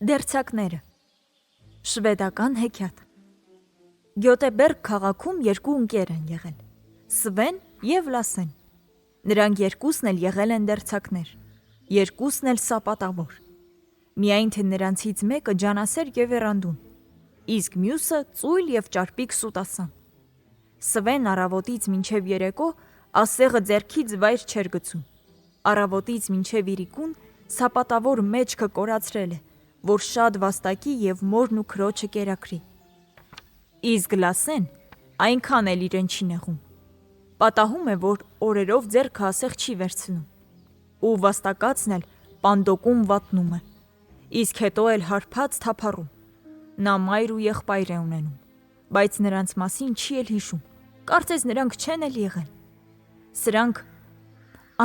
Դերձակները։ Շվեդական հեքիաթ։ Գյոտեբերգ քաղաքում երկու ընկեր են եղել՝ Սվեն և Լասեն։ Նրանք երկուսն էլ եղել են դերձակներ, երկուսն էլ սապատավոր։ Միայն թե նրանցից մեկը ջանասեր և եռանդուն, իսկ մյուսը ծույլ և ճարպիկ սուտասան։ Սվեն առավոտից մինչև երեկո ասեղը ձեռքից վայր չէր գցում։ Առավոտից մինչև իրիկուն սապատավոր մեջքը կորացրել է, որ շատ վաստակի և մորն ու քրոջը կերակրի։ Իսկ Լասեն այնքան էլ իրեն չի նեղում։ Պատահում է, որ օրերով ձեռքը ասեղ չի վերցնում, ու վաստակածն էլ պանդոկում վատնում է, իսկ հետո էլ հարբած թափառում։ Նա մայր ու եղբայր է ունենում, բայց նրանց մասին չի էլ հիշում, կարծես նրանք չեն էլ եղել։ Սրանք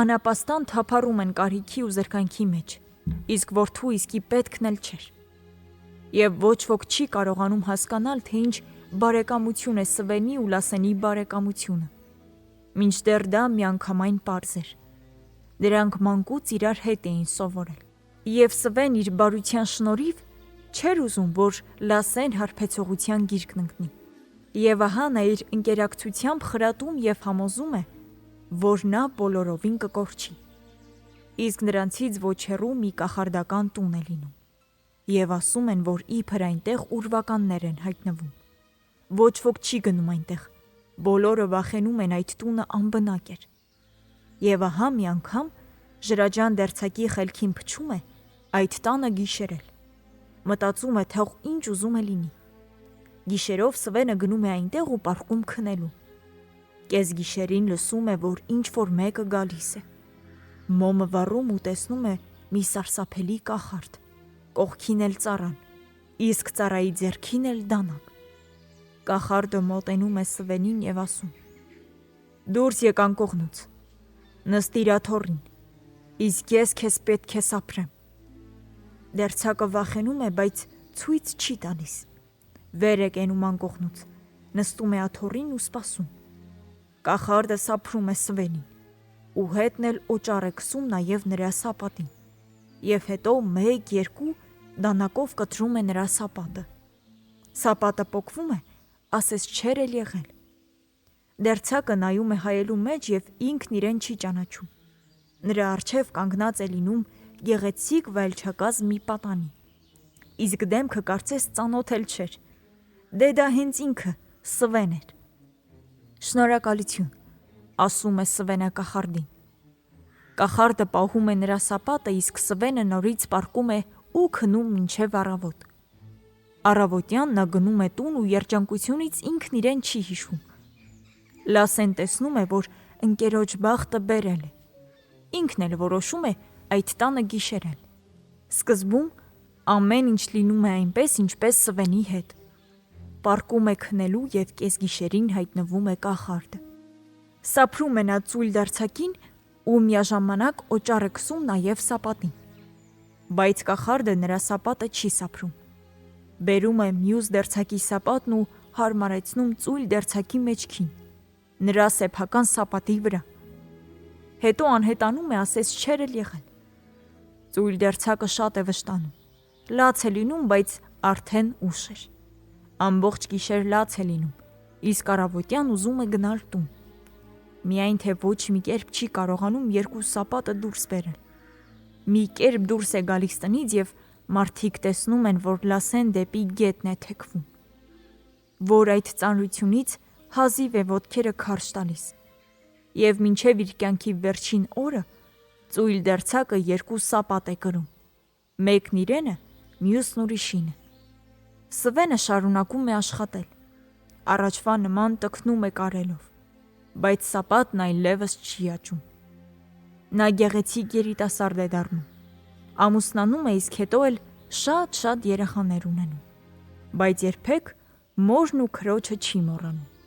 անապաստան թափառում են կարիքի ու զրկանքի մեջ, իսկ որդու իսկի պետքն էլ չէր։ Եվ ոչ ոք չի կարողանում հասկանալ, թե ինչ բարեկամություն է Սվենի ու Լասենի բարեկամությունը, մինչդեռ դա միանգամայն պարզ էր։ Դրանք մանկուց իրար հետ էին սովորել, և Սվեն իր բարության շնորհիվ չէր ուզում, որ Լասեն հարբեցողության գիրկն ընկնի։ Եվ ահա նա իր ընկերակցությամբ խրատում և համոզում է, որ նա բոլորովին կկորչի։ Իսկ նրանցից ոչ հեռու մի կախարդական տուն է լինում, և ասում են, որ իբր այնտեղ ուրվականներ են հայտնվում։ Ոչ ոք չի գնում այնտեղ, բոլորը վախենում են այդ տունը անբնակ էր։ Եվ ահա մի անգամ Ժրաջան դերձակի խելքին փչում է այդ տանը գիշերել։ Մտածում է, թող ինչ ուզում է լինի։ Գիշերով Սվենը գնում է այնտեղ ու պառկում քնելու։ Կեսգիշերին լսում է, որ ինչ-որ մեկը գալիս է։ Մոմը վառում ու տեսնում է մի սարսափելի կախարդ, կողքին էլ ծառան, իսկ ծառայի ձեռքին էլ դանակ։ Կախարդը մոտենում է Սվենին և ասում. «Դուրս եկ անկողնուց, նստիր աթոռին, իսկ ես քեզ պետք է սափրեմ»։ Դերձակը վախենում է, բայց ցույց չի տալիս։ Վեր է կենում անկողնուց, նստում է աթոռին ու սպասում։ Կախարդը սափրում է Սվենին, ու հետն էլ օճառ է քսում նաև նրա սապատին, և հետո 1-2 դանակով կտրում է նրա սապատը։ Սապատը պոկվում է, ասես չէր էլ եղել։ Դերձակը նայում է հայելու մեջ և ինքն իրեն չի ճանաչում։ Նրա առջև կանգնած է լինում գեղեցիկ վայելչակազմ մի պատանի, իսկ դեմքը կարծես ծանոթ էլ չէր։ Դե դա հենց ինքը Սվեն էր։ «Շնորհակալություն», ասում է Սվենը կախարդին։ Կախարդը պահում է նրա սապատը, իսկ Սվենը նորից պառկում է ու քնում մինչև առավոտ։ Առավոտյան նա գնում է տուն ու երջանկությունից ինքն իրեն չի հիշում։ Լասեն տեսնում է, որ ընկերոջ բախտը բերել է։ Ինքն էլ որոշում է այդ տանը գիշերել։ Սկզբում ամեն ինչ լինում է այնպես, ինչպես Սվենի հետ։ Պառկում է քնելու և կեսգիշերին հայտնվում է կախարդը։ Սափրում է նա ծույլ դերձակին ու միաժամանակ օճառ է քսում նաև սապատին։ Բայց կախարդը նրա սապատը չի սափրում։ Բերում է մյուս դերձակի սապատն ու հարմարեցնում ծույլ դերձակի մեջքին, նրա սեփական սապատի վրա։ Հետո անհետանում է, ասես չէր էլ եղել։ Ծույլ դերձակը շատ է վշտանում։ Լաց է լինում, բայց արդեն ուշ էր։ Ամբողջ գիշեր լաց է լինում, իսկ առավոտյան ուզում է գնալ տուն։ Միայն թե ոչ մի կերպ չի կարողանում երկու սապատը դուրս բերել։ Մի կերպ դուրս է գալիս տնից և մարդիկ տեսնում են, որ Լասեն դեպի գետն է թեքվում, որ այդ ծանրությունից հազիվ է ոտքերը քարշ տալիս։ Եվ մինչև իր կյանքի վերջին օրը ծույլ դերձակը 2 սապատ է կրում, մեկն իրենը, մյուսն ուրիշինը։ Սվենը շարունակում է աշխատել, առաջվա նման տքնում է կարելով, բայց սապատն այլևս չի աճում։ Նա գեղեցիկ երիտասարդ է դառնում, ամուսնանում է, իսկ հետո էլ շատ երեխաներ ունենում, բայց երբեք մորն ու քրոջը չի մոռանում։